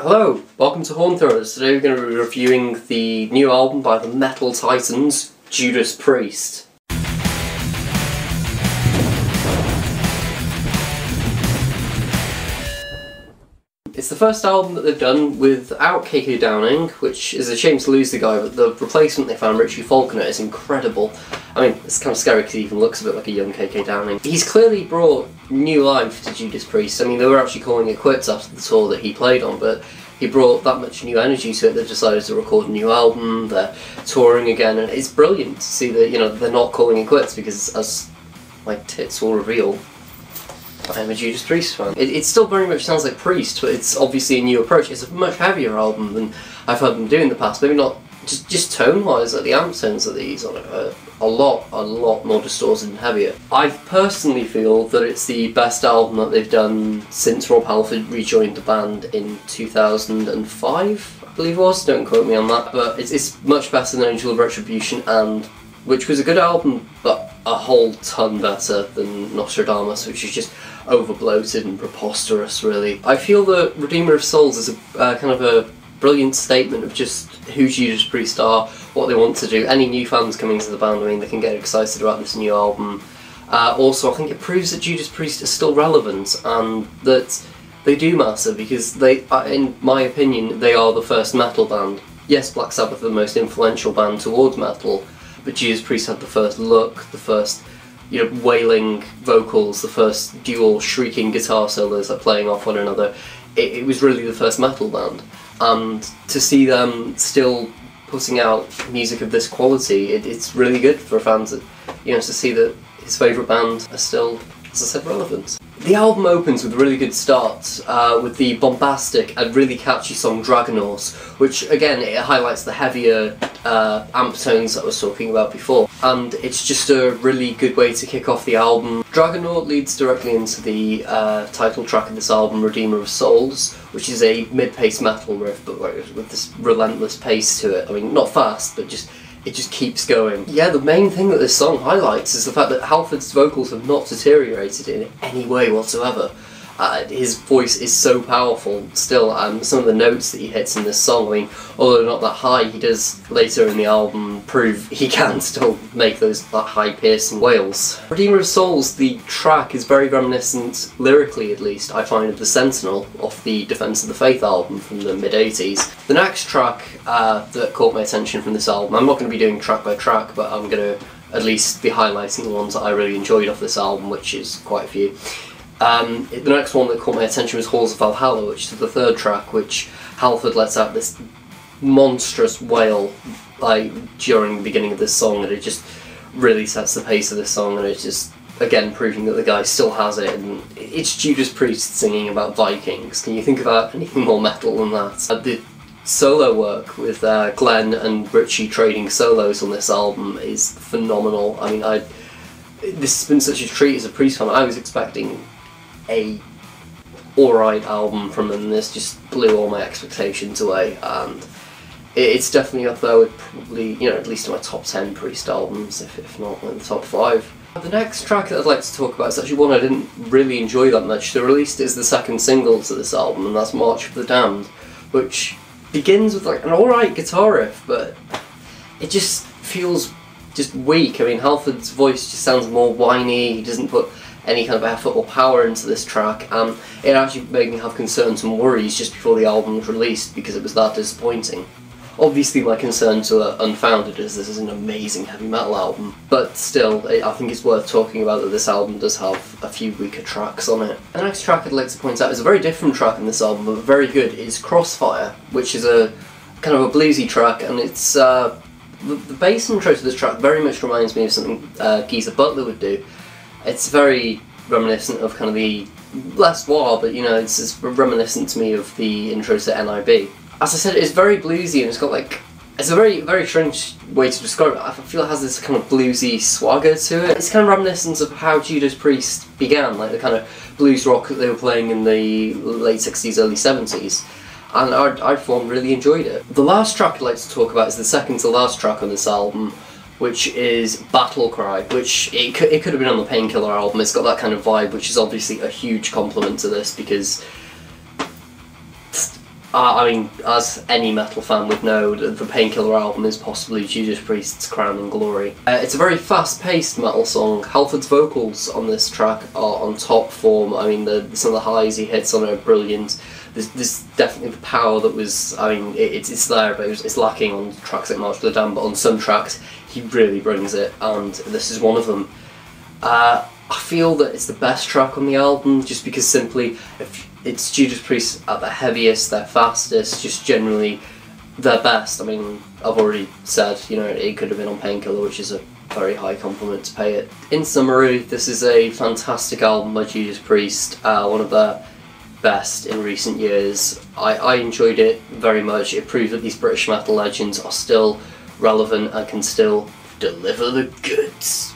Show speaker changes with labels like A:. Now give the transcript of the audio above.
A: Hello, welcome to HornThrowers. Today we're going to be reviewing the new album by the metal titans, Judas Priest. It's the first album that they've done without KK Downing, which is a shame to lose the guy, but the replacement they found, Richie Falconer, is incredible. I mean, it's kind of scary because he even looks a bit like a young KK Downing. He's clearly brought new life to Judas Priest. I mean, they were actually calling it quits after the tour that he played on, but he brought that much new energy to it. They've decided to record a new album, they're touring again, and it's brilliant to see that, you know, they're not calling it quits, because as my tits will reveal, I'm a Judas Priest fan. It still very much sounds like Priest, but it's obviously a new approach. It's a much heavier album than I've heard them do in the past. Maybe not just tone-wise, like the amp tones that they use on it are a lot more distorted and heavier. I personally feel that it's the best album that they've done since Rob Halford rejoined the band in 2005, I believe it was. Don't quote me on that, but it's much better than Angel of Retribution, and which was a good album, but a whole ton better than Nostradamus, which is just over-bloated and preposterous, really. I feel that Redeemer of Souls is a kind of a brilliant statement of just who Judas Priest are, what they want to do. Any new fans coming to the band, I mean, they can get excited about this new album. Also, I think it proves that Judas Priest is still relevant and that they do matter, because they, in my opinion, they are the first metal band. Yes, Black Sabbath are the most influential band towards metal, but Judas Priest had the first look, the first, you know, wailing vocals, the first dual shrieking guitar solos that playing off one another. It was really the first metal band, and to see them still putting out music of this quality, it's really good for fans that, you know, to see that his favourite band are still, as I said, relevant. The album opens with a really good start, with the bombastic and really catchy song Dragonaut, which again, it highlights the heavier amp tones that I was talking about before, and it's just a really good way to kick off the album. Dragonaut leads directly into the title track of this album, Redeemer of Souls, which is a mid-paced metal riff, but with this relentless pace to it. I mean, not fast, but it just keeps going. Yeah, the main thing that this song highlights is the fact that Halford's vocals have not deteriorated in any way whatsoever. His voice is so powerful still, and some of the notes that he hits in this song, I mean, although not that high, he does later in the album prove he can still make that high piercing wails. Redeemer of Souls, the track, is very reminiscent, lyrically at least, I find, of The Sentinel off the Defense of the Faith album from the mid-80s. The next track that caught my attention from this album, I'm not going to be doing track by track, but I'm going to at least be highlighting the ones that I really enjoyed off this album, which is quite a few. The next one that caught my attention was Halls of Valhalla, which is the third track, which Halford lets out this monstrous wail during the beginning of this song, and it just really sets the pace of this song, and it's just, again, proving that the guy still has it, and it's Judas Priest singing about Vikings. Can you think about anything more metal than that? The solo work with Glenn and Richie trading solos on this album is phenomenal. I mean, this has been such a treat as a Priest fan. I was expecting a alright album from them, and this just blew all my expectations away, and it's definitely up there with probably, you know, at least in my top 10 Priest albums, if not in the top 5. The next track that I'd like to talk about is actually one I didn't really enjoy that much. The release is the second single to this album, and that's March of the Damned, which begins with like an alright guitar riff, but it just feels just weak. I mean, Halford's voice just sounds more whiny, he doesn't put any kind of effort or power into this track, and it actually made me have concerns and worries just before the album was released, because it was that disappointing. Obviously my concerns are unfounded, as this is an amazing heavy metal album, but still, I think it's worth talking about that this album does have a few weaker tracks on it. The next track I'd like to point out is a very different track in this album, but very good. It's Crossfire, which is a kind of a bluesy track, and it's the bass intro to this track very much reminds me of something Geezer Butler would do. It's very reminiscent of kind of the less war, but, you know, it's reminiscent to me of the intro to NIB. As I said, it's very bluesy, and it's got like, it's a very, very strange way to describe it. I feel it has this kind of bluesy swagger to it. It's kind of reminiscent of how Judas Priest began, like the kind of blues rock that they were playing in the late 60s, early 70s. And I for one really enjoyed it. The last track I'd like to talk about is the second to last track on this album, which is Battlecry, which it could have been on the Painkiller album. It's got that kind of vibe, which is obviously a huge compliment to this, because I mean, as any metal fan would know, the Painkiller album is possibly Judas Priest's crowning glory. It's a very fast-paced metal song. Halford's vocals on this track are on top form. I mean, some of the highs he hits on are brilliant. There's definitely the power that was, I mean, it's there, but it's lacking on tracks like March to the Dam, but on some tracks he really brings it, and this is one of them. I feel that it's the best track on the album, just because simply, if it's Judas Priest at their heaviest, their fastest, just generally their best. I mean, I've already said, you know, it could have been on Painkiller, which is a very high compliment to pay it. In summary, this is a fantastic album by Judas Priest, one of their best in recent years. I enjoyed it very much. It proved that these British metal legends are still relevant and can still deliver the goods.